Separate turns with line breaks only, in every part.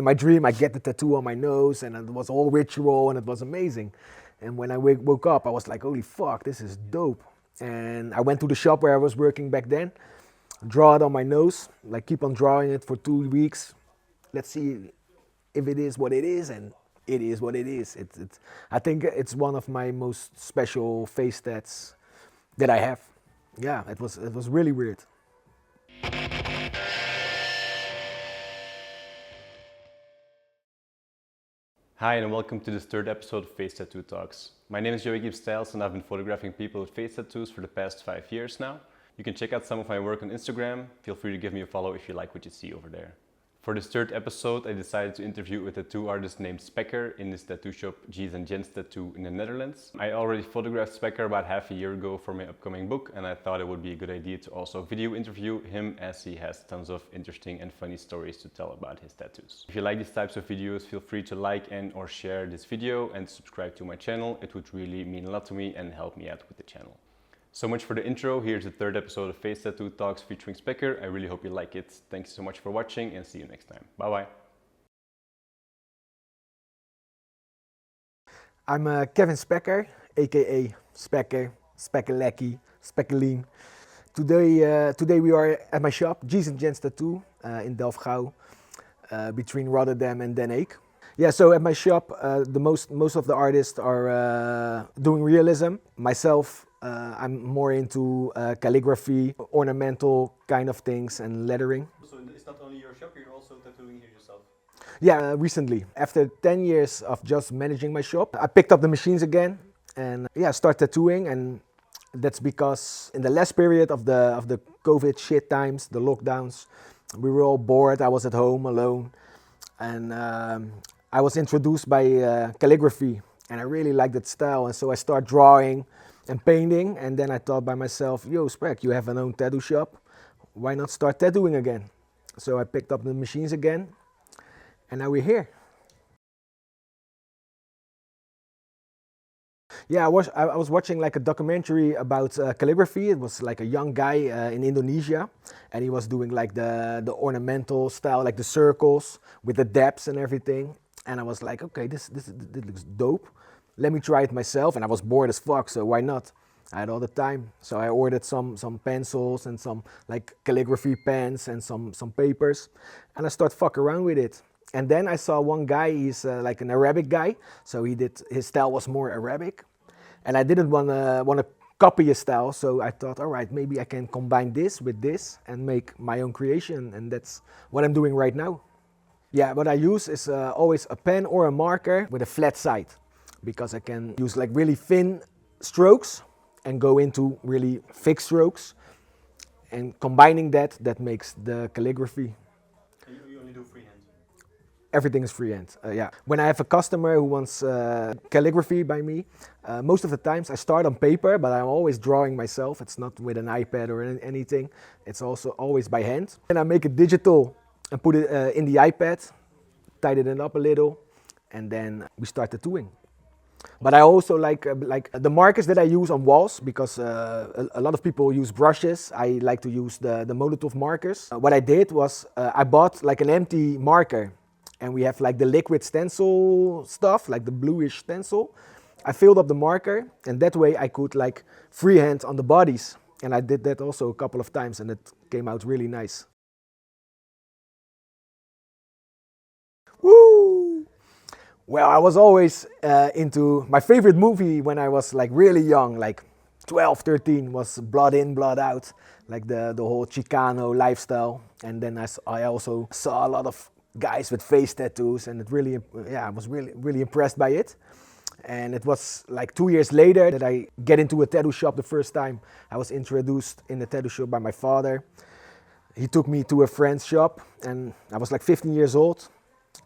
my dream, I get the tattoo on my nose, and it was all ritual, and it was amazing. And when I woke up, I was like, holy fuck, this is dope. And I went to the shop where I was working back then, draw it on my nose, like keep on drawing it for 2 weeks. Let's see if it is what it is, and it is what it is. I think it's one of my most special face tats that I have. Yeah, it was really weird.
Hi and welcome to this third episode of Face Tattoo Talks. My name is Joey Styles and I've been photographing people with face tattoos for the past 5 years now. You can check out some of my work on Instagram. Feel free to give me a follow if you like what you see over there. For this third episode, I decided to interview a tattoo artist named Specker in his tattoo shop Gents Tattoo in the Netherlands. I already photographed Specker about half a year ago for my upcoming book, and I thought it would be a good idea to also video interview him, as he has tons of interesting and funny stories to tell about his tattoos. If you like these types of videos, feel free to like and or share this video and subscribe to my channel. It would really mean a lot to me and help me out with the channel. So much for the intro. Here's the third episode of Face Tattoo Talks featuring Specker. I really hope you like it. Thanks so much for watching and see you next time. Bye bye.
I'm Kevin Specker, aka Specker, Speckerlecky, Speckerleen. Today we are at my shop, Gents Tattoo in Delfgauw, between Rotterdam and Den Haag. Yeah, so at my shop, most of the artists are doing realism. Myself, I'm more into calligraphy, ornamental kind of things, and lettering.
So it's not only your shop, you're also tattooing here yourself?
Yeah, recently. After 10 years of just managing my shop, I picked up the machines again and start tattooing. And that's because in the last period of the COVID shit times, the lockdowns, we were all bored. I was at home alone, and I was introduced by calligraphy, and I really liked that style. And so I started drawing and painting, and then I thought by myself, yo, Spec, you have an own tattoo shop, why not start tattooing again? So I picked up the machines again, and now we're here. Yeah, I was watching like a documentary about calligraphy. It was like a young guy in Indonesia, and he was doing like the ornamental style, like the circles with the depths and everything. And I was like, okay, this looks dope. Let me try it myself. And I was bored as fuck, so why not? I had all the time. So I ordered some pencils and some like calligraphy pens and some papers. And I started fuck around with it. And then I saw one guy, he's like an Arabic guy. So his style was more Arabic. And I didn't want to copy his style. So I thought, all right, maybe I can combine this with this and make my own creation. And that's what I'm doing right now. Yeah, what I use is always a pen or a marker with a flat side, because I can use like really thin strokes and go into really thick strokes, and combining that makes the calligraphy.
You only do freehand?
Everything is freehand, yeah. When I have a customer who wants calligraphy by me, most of the times I start on paper, but I'm always drawing myself. It's not with an iPad or anything. It's also always by hand. And I make it digital and put it in the iPad, tighten it up a little, and then we start tattooing. But I also like the markers that I use on walls, because a lot of people use brushes. I like to use the Molotov markers. What I did was I bought like an empty marker, and we have like the liquid stencil stuff, like the bluish stencil. I filled up the marker, and that way I could like freehand on the bodies. And I did that also a couple of times, and it came out really nice. Woo! Well, I was always into, my favorite movie when I was like really young, like 12, 13, was Blood In, Blood Out, like the whole Chicano lifestyle. And then I also saw a lot of guys with face tattoos, and it really, I was really impressed by it. And it was like 2 years later that I get into a tattoo shop the first time. I was introduced in the tattoo shop by my father. He took me to a friend's shop, and I was like 15 years old.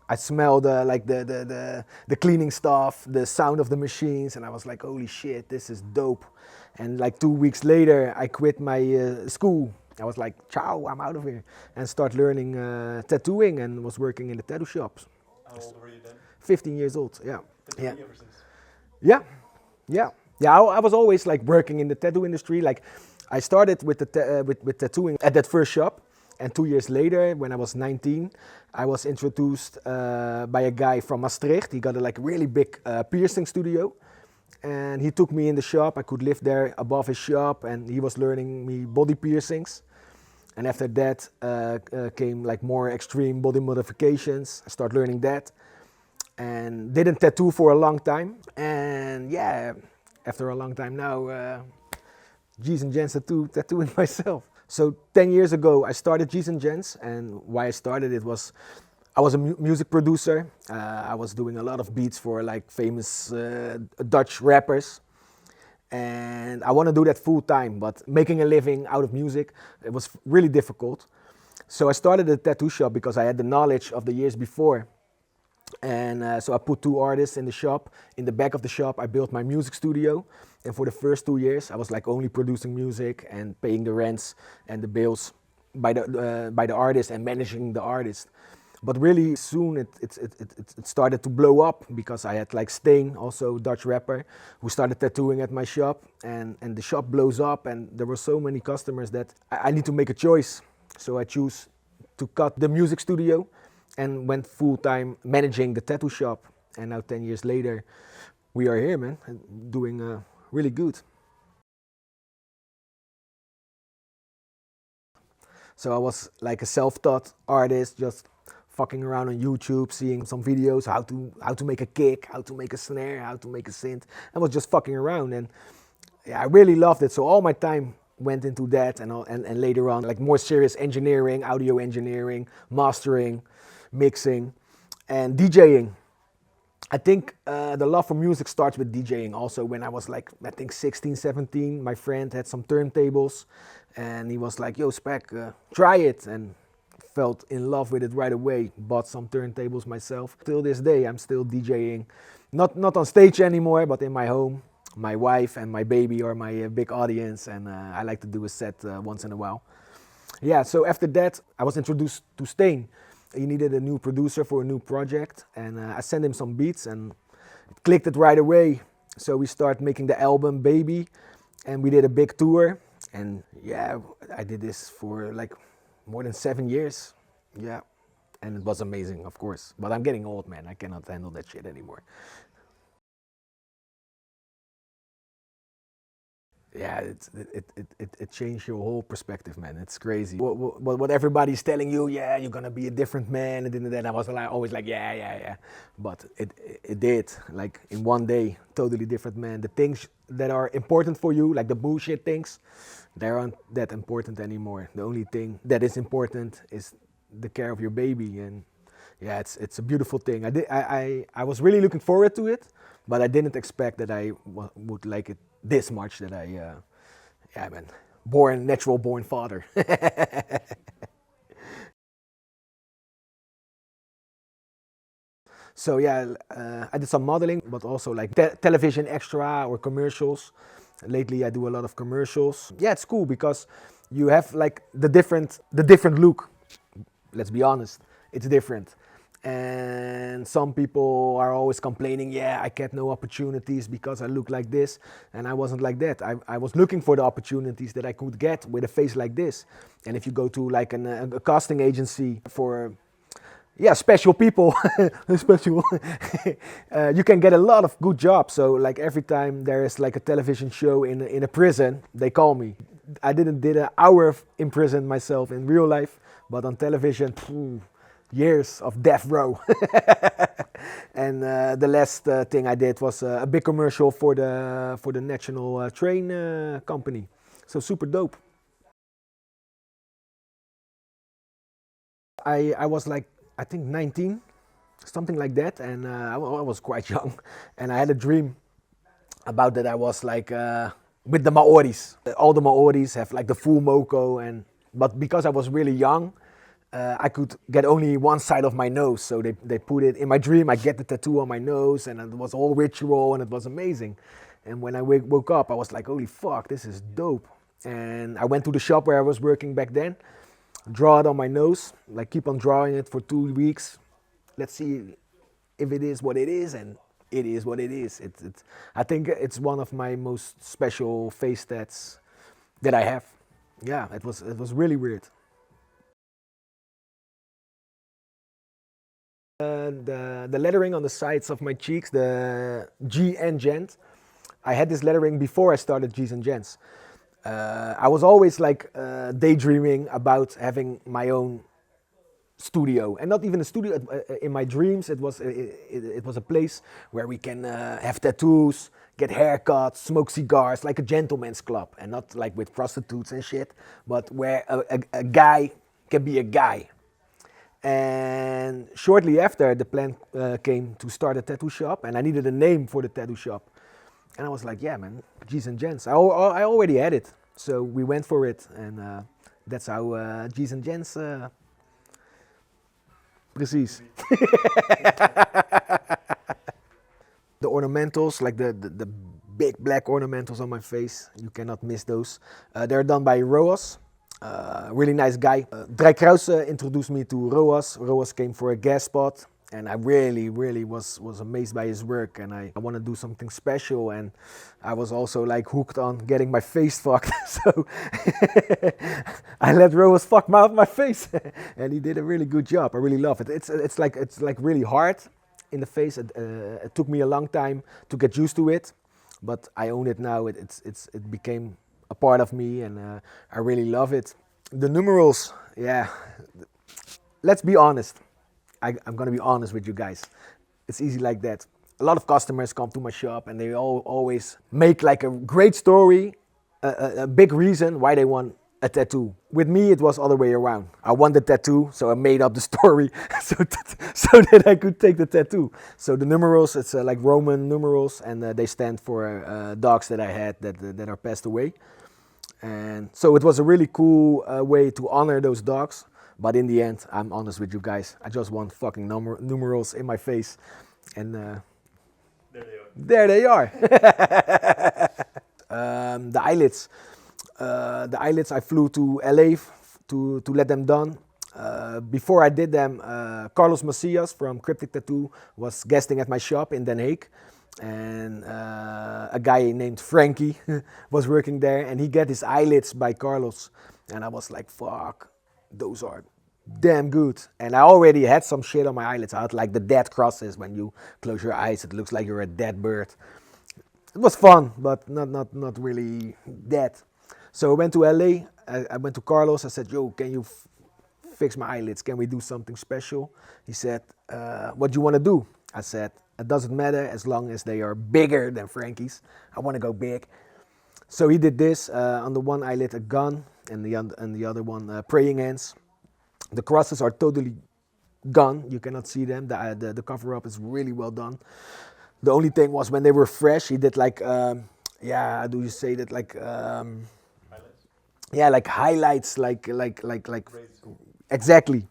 I smelled like the cleaning stuff, the sound of the machines, and I was like, holy shit, this is dope. And like 2 weeks later, I quit my school. I was like, ciao, I'm out of here. And start learning tattooing, and was working in the tattoo shops.
How old were you then?
15 years old, yeah.
Yeah. Ever since?
Yeah. I was always like working in the tattoo industry. Like I started with tattooing at that first shop, And 2 years later, when I was 19, I was introduced by a guy from Maastricht. He got a like really big piercing studio. And he took me in the shop. I could live there above his shop, and he was learning me body piercings. And after that came like more extreme body modifications. I started learning that, and didn't tattoo for a long time. And yeah, after a long time now, Gents tattooing myself. So 10 years ago, I started Gents, and why I started it was I was a music producer. I was doing a lot of beats for like famous Dutch rappers, and I want to do that full time. But making a living out of music, it was really difficult. So I started a tattoo shop because I had the knowledge of the years before. And so I put 2 artists in the shop. In the back of the shop, I built my music studio. And for the first 2 years, I was like only producing music and paying the rents and the bills by the artist and managing the artist. But really soon it started to blow up because I had like Steen, also a Dutch rapper, who started tattooing at my shop. And the shop blows up, and there were so many customers that I need to make a choice. So I choose to cut the music studio and went full-time managing the tattoo shop. And now 10 years later, we are here, man, doing really good. So I was like a self-taught artist, just fucking around on YouTube, seeing some videos, how to make a kick, how to make a snare, how to make a synth. I was just fucking around, and yeah, I really loved it. So all my time went into that, and later on, like more serious engineering, audio engineering, mastering, mixing, and DJing. I think the love for music starts with DJing also. When I was like, I think 16, 17, my friend had some turntables, and he was like, yo, Spec, try it. And felt in love with it right away. Bought some turntables myself. Till this day, I'm still DJing. Not on stage anymore, but in my home. My wife and my baby are my big audience, and I like to do a set once in a while. Yeah, so after that, I was introduced to Steen. He needed a new producer for a new project, and I sent him some beats, and it clicked it right away. So we started making the album Baby, and we did a big tour. And yeah, I did this for like more than 7 years. Yeah, and it was amazing, of course. But I'm getting old, man. I cannot handle that shit anymore. Yeah, it changed your whole perspective, man. It's crazy. What everybody's telling you, yeah, you're gonna be a different man, and then I was like, always like, yeah. But it did. Like in one day, totally different man. The things that are important for you, like the bullshit things, they aren't that important anymore. The only thing that is important is the care of your baby, and yeah, it's a beautiful thing. I was really looking forward to it, but I didn't expect that I would like it this much. That yeah, man, natural born father. So yeah, I did some modeling, but also like television extra or commercials. Lately, I do a lot of commercials. Yeah, it's cool because you have like the different look. Let's be honest, it's different. And some people are always complaining, yeah, I get no opportunities because I look like this. And I wasn't like that. I was looking for the opportunities that I could get with a face like this. And if you go to like a casting agency for, yeah, special people, special, you can get a lot of good jobs. So like every time there is like a television show in a prison, they call me. I did an hour in prison myself in real life, but on television, years of death row. And the last thing I did was a big commercial for the national train company. So super dope. I was like, I think 19, something like that, and I was quite young, and I had a dream about that I was like with the Maoris. All the Maoris have like the full moco, but because I was really young, I could get only one side of my nose. So they put it in my dream. I get the tattoo on my nose, and it was all ritual, and it was amazing. And when I woke up, I was like, holy fuck, this is dope. And I went to the shop where I was working back then, draw it on my nose, like keep on drawing it for 2 weeks. Let's see if it is what it is, and it is what it is. I think it's one of my most special face tats that I have. Yeah, it was really weird. The lettering on the sides of my cheeks, the G and Gent. I had this lettering before I started G's and Gents. I was always like daydreaming about having my own studio, and not even a studio. In my dreams, it was a place where we can have tattoos, get haircuts, smoke cigars, like a gentleman's club, and not like with prostitutes and shit, but where a guy can be a guy. And shortly after, the plan came to start a tattoo shop, and I needed a name for the tattoo shop. And I was like, yeah, man, G's and Gents. I already had it, so we went for it, and that's how G's and Gents. Precies. The ornamentals, like the big black ornamentals on my face, you cannot miss those. They're done by Roas. Really nice guy. Drey Krause introduced me to Roas. Roas came for a gas spot, and I really was amazed by his work, and I want to do something special, and I was also like hooked on getting my face fucked, so I let Roas fuck my face, and he did a really good job. I really love it. It's like really hard in the face. It took me a long time to get used to it, but I own it now. It became a part of me, and I really love it. The numerals, yeah. Let's be honest. I'm gonna be honest with you guys. It's easy like that. A lot of customers come to my shop and they always make like a great story, a big reason why they want a tattoo. With me, it was other way around. I want the tattoo, so I made up the story so that I could take the tattoo. So the numerals, it's like Roman numerals, and they stand for dogs that I had that are passed away. And so it was a really cool way to honor those dogs. But in the end, I'm honest with you guys, I just want fucking numerals in my face. And there they are. The eyelids. The eyelids, I flew to LA to let them done. Before I did them, Carlos Macias from Cryptic Tattoo was guesting at my shop in Den Haag. And a guy named Frankie was working there, and he got his eyelids by Carlos. And I was like, fuck, those are damn good. And I already had some shit on my eyelids. I had like the dead crosses. When you close your eyes, it looks like you're a dead bird. It was fun, but not really dead. So I went to LA. I went to Carlos. I said, yo, can you fix my eyelids? Can we do something special? He said, what do you want to do? I said, it doesn't matter as long as they are bigger than Frankie's. I want to go big. So he did this. On the one eyelid, a gun, and the other one, praying hands. The crosses are totally gone. You cannot see them. The cover-up is really well done. The only thing was when they were fresh, he did like, how do you say that? Like, highlights? Yeah, like highlights, like exactly.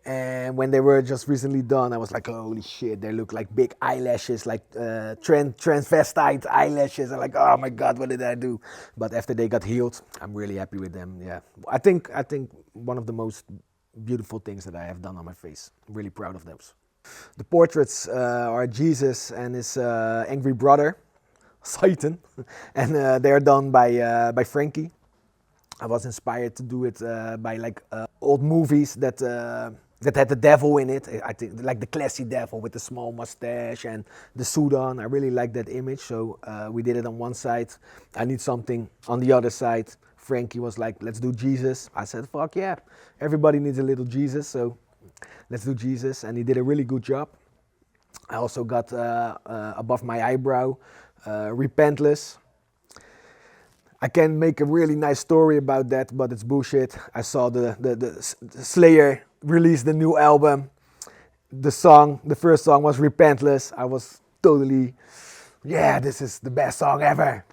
And when they were just recently done, I was like, holy shit, they look like big eyelashes, like transvestite eyelashes. I'm like, oh my God, what did I do? But after they got healed, I'm really happy with them, yeah. I think one of the most beautiful things that I have done on my face. I'm really proud of those. The portraits are Jesus and his angry brother, Satan, and they are done by Frankie. I was inspired to do it by like old movies that had the devil in it. I think like the classy devil with the small mustache and the suit on. I really like that image, so we did it on one side. I need something on the other side. Frankie was like, let's do Jesus. I said, fuck yeah, everybody needs a little Jesus, so let's do Jesus. And he did a really good job. I also got above my eyebrow, repentless. I can make a really nice story about that, but it's bullshit. I saw the Slayer release the new album. The first song was Repentless. I was totally, yeah, this is the best song ever.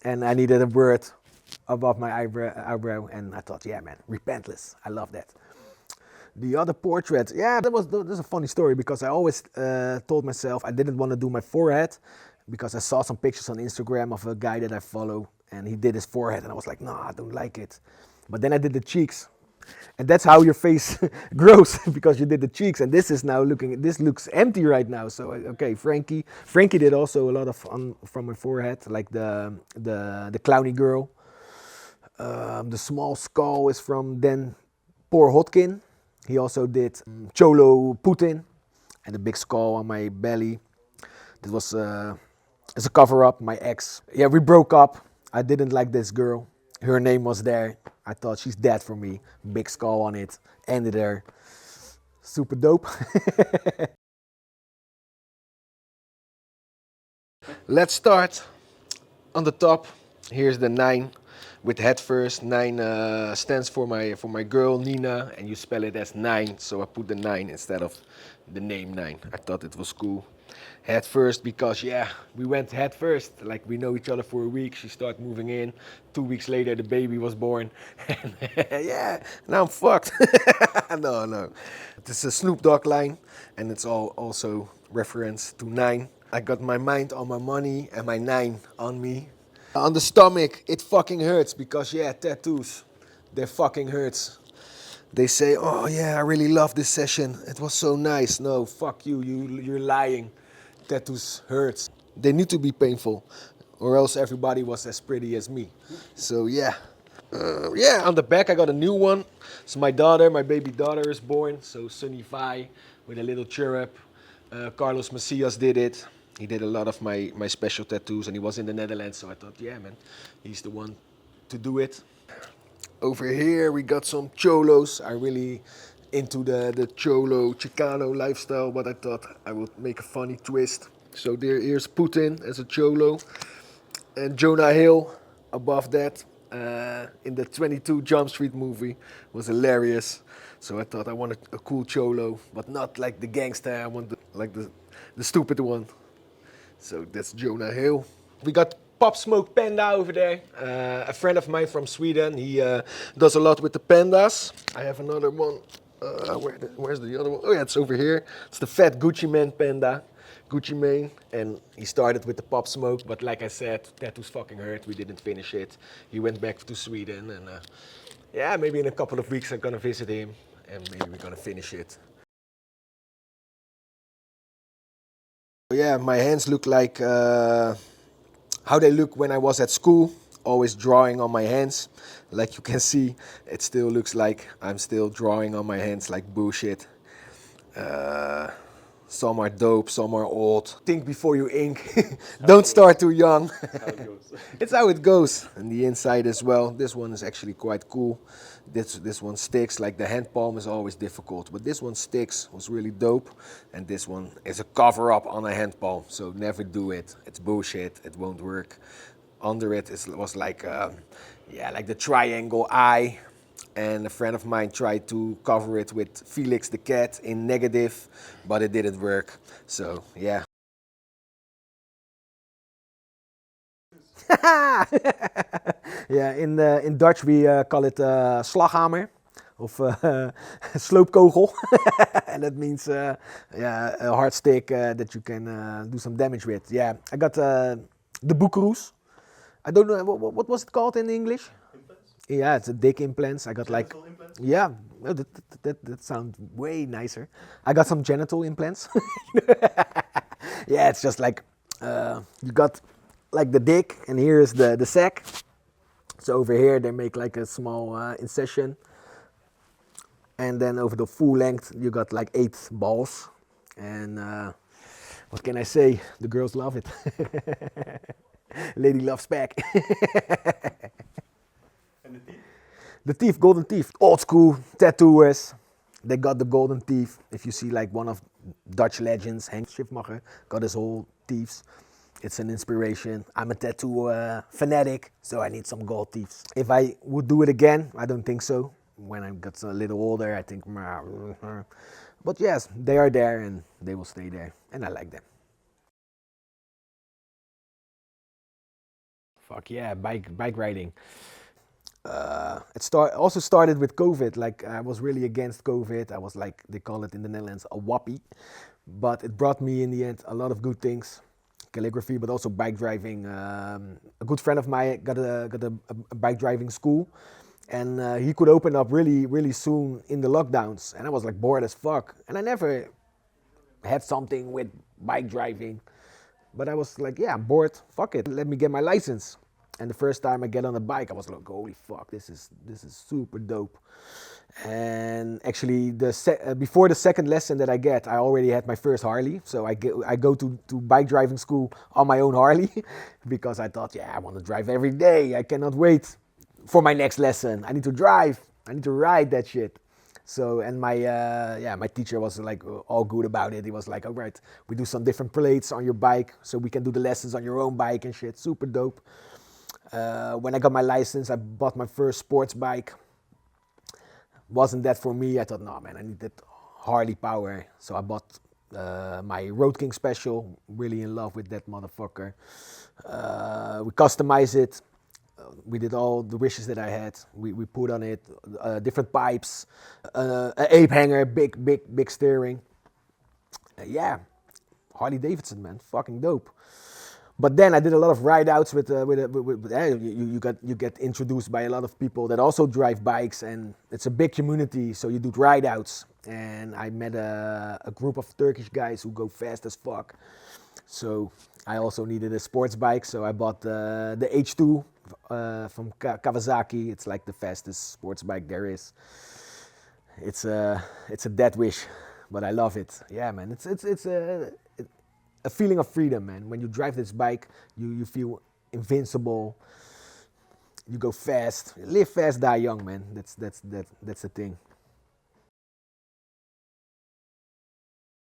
And I needed a word above my eyebrow, and I thought, yeah, man, Repentless. I love that. The other portrait, yeah, that was a funny story, because I always told myself I didn't want to do my forehead, because I saw some pictures on Instagram of a guy that I follow, and he did his forehead, and I was like, no, I don't like it. But then I did the cheeks, and that's how your face grows, because you did the cheeks, and this is now this looks empty right now. So okay, Frankie did also a lot of from my forehead, like the clowny girl. The small skull is from Den Por Hotkin. He also did Cholo Putin. and a big skull on my belly. This was as a cover-up. My ex, yeah, we broke up. I didn't like this girl. Her name was there. I thought she's dead for me. Big skull on it. Ended there. Super dope. Let's start on the top. Here's the 9 with head first. 9 stands for my girl Nina, and you spell it as 9. So I put the 9 instead of the name 9. I thought it was cool. Head first because yeah, we went head first. Like we know each other for a week. She started moving in. 2 weeks later, the baby was born. And yeah, now I'm fucked. No. It's a Snoop Dogg line, and it's all also reference to 9. I got my mind on my money and my 9 on me. On the stomach, it fucking hurts because yeah, tattoos, they fucking hurts. They say, oh yeah, I really love this session. It was so nice. No, fuck you, you're lying. Tattoos hurts. They need to be painful, or else everybody was as pretty as me. So yeah. Yeah, on the back I got a new one. So my daughter, my baby daughter is born. So Sunny Vi with a little cherub. Carlos Macias did it. He did a lot of my special tattoos, and he was in the Netherlands. So I thought, yeah, man, he's the one to do it. Over here we got some cholos. I'm really into the cholo Chicano lifestyle, but I thought I would make a funny twist. So here's Putin as a cholo, and Jonah Hill above that in the 22 Jump Street movie was hilarious. So I thought I wanted a cool cholo, but not like the gangster. I want the stupid one. So that's Jonah Hill. We got Pop Smoke Panda over there. A friend of mine from Sweden. He does a lot with the pandas. I have another one. Where's the other one? Oh yeah, it's over here. It's the fat Gucci Man panda. Gucci Mane. And he started with the Pop Smoke, but like I said, tattoos fucking hurt. We didn't finish it. He went back to Sweden, and yeah, maybe in a couple of weeks I'm gonna visit him, and maybe we're gonna finish it. Yeah, my hands look like how they look when I was at school, always drawing on my hands. Like you can see, it still looks like I'm still drawing on my hands like bullshit. Some are dope, some are old. Think before you ink. Don't start too young.
How it goes.
It's how it goes. And the inside as well. This one is actually quite cool. This one sticks. Like the hand palm is always difficult, but this one sticks. Was really dope. And this one is a cover up on a hand palm. So never do it. It's bullshit. It won't work. Under it was like yeah, like the triangle eye. And a friend of mine tried to cover it with Felix the cat in negative, but it didn't work. So yeah. Yeah, in Dutch we call it slaghamer of sloopkogel, and that means yeah, a hard stick that you can do some damage with. Yeah, I got the buckaroos. I don't know what was it called in English. Yeah, it's a dick implants. I got like,
implants?
yeah, well, that sounds way nicer. I got some genital implants. Yeah, it's just like you got like the dick, and here is the sack. So over here they make like a small incision, and then over the full length you got like 8 balls. And what can I say? The girls love it. Lady loves back.
And the teeth?
The teeth, golden teeth, old school tattooers. They got the golden teeth. If you see like one of Dutch legends, Henk Schiffmacher, got his whole teeth. It's an inspiration. I'm a tattoo fanatic, so I need some gold teeth. If I would do it again, I don't think so. When I got a little older, I think, but yes, they are there and they will stay there, and I like them. Fuck yeah, bike riding. It also started with COVID. Like I was really against COVID. I was like, they call it in the Netherlands a wappie, but it brought me in the end a lot of good things. Calligraphy, but also bike driving. A good friend of mine got a bike driving school, and he could open up really soon in the lockdowns. And I was like bored as fuck, and I never had something with bike driving. But I was like, yeah, I'm bored. Fuck it, let me get my license. And the first time I get on a bike, I was like, holy fuck, this is super dope. And actually, before the second lesson that I get, I already had my first Harley. So I go to bike driving school on my own Harley because I thought, yeah, I want to drive every day. I cannot wait for my next lesson. I need to drive. I need to ride that shit. So, and my teacher was like all good about it. He was like, all right, we do some different plates on your bike so we can do the lessons on your own bike and shit. Super dope. When I got my license, I bought my first sports bike. Wasn't that for me? I thought, no, man, I need that Harley power. So I bought my Road King Special. Really in love with that motherfucker. We customized it. We did all the wishes that I had. We put on it different pipes, an ape hanger, big steering. Yeah, Harley Davidson, man, fucking dope. But then I did a lot of ride outs you get introduced by a lot of people that also drive bikes, and it's a big community, so you do ride outs. And I met a group of Turkish guys who go fast as fuck. So I also needed a sports bike, so I bought the H2 from Kawasaki. It's like the fastest sports bike there is. It's a dead wish, but I love it. Yeah, man, it's a feeling of freedom, man. When you drive this bike, you feel invincible. You go fast, live fast, die young, man. That's the thing.